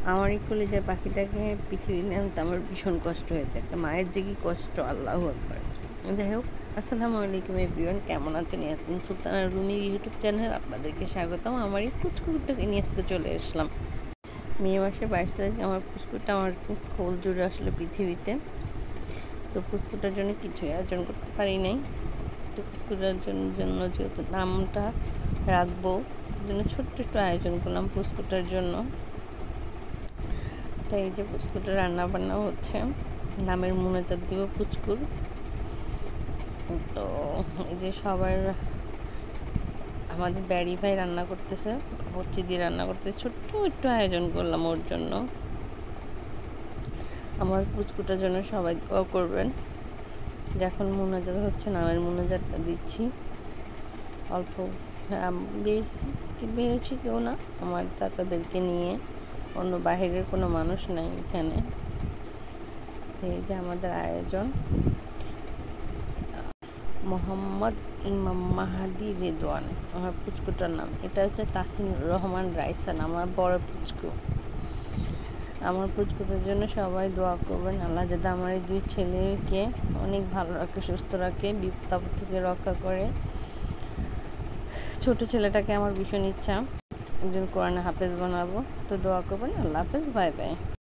আমার এই কলিজার পাখিটাকে পৃথিবীতে আনতে আমার ভীষণ কষ্ট হয়েছে। একটা মায়ের যে কি কষ্ট, আল্লাহু আকবার। যাই হোক, আসসালামু আলাইকুম এভরিওয়ান, কেমন আছেন? ইয়াসমিন সুলতানা রুমির ইউটিউব চ্যানেল আপনাদেরকে স্বাগতম। আমার এই পুচকুটাকে নিয়ে আজকে চলে আসলাম। মে মাসের 22 তারিখে আমার পুচকুটা আমার খোল জুড়ে আসলে পৃথিবীতে। তো পুচকুটার জন্য কিছুই আয়োজন করতে পারি নাই। তো পুচকুটার জন্য যেহেতু নামটা রাখবো, জন্য ছোট্ট একটু আয়োজন করলাম পুচকুটার জন্য। তাই এই যে পুচকুটা রান্না বান্না হচ্ছে, নামের মুনাজাত দিব পুচকুর। তো এই যে সবার আমাদের ব্যারি ভাই রান্না করতেছে, হচ্ছে দিয়ে রান্না করতেছে, ছোট্ট একটু আয়োজন করলাম ওর জন্য। আমার পুচকুটার জন্য সবাই দোয়া করবেন। যখন মুনাজাত হচ্ছে, নামের মুনাজাতটা দিচ্ছি অল্প, বেশি কেউ না, আমার চাচাদেরকে নিয়ে, অন্য বাহিরের কোনো মানুষ নাই এখানে। তো এই যে আমাদের আয়োজন, মোহাম্মদ ইমাম মাহাদি রেদওয়ান আমার পুচকুটার নাম। এটা হচ্ছে তাসিন রহমান রাইসান, আমার বড় পুচকু। আমার পুচকুটার জন্য সবাই দোয়া করবেন, আল্লাহ যাতে আমার এই 2 ছেলেকে অনেক ভালো রাখে, সুস্থ রাখে, বিপদ আপদ থেকে রক্ষা করে। ছোট ছেলেটাকে আমার ভীষণ ইচ্ছা একজন কোরআনে হাফেজ বানাবো। তো দোয়া করবেন। আল্লাহ হাফেজ, বাই বাই।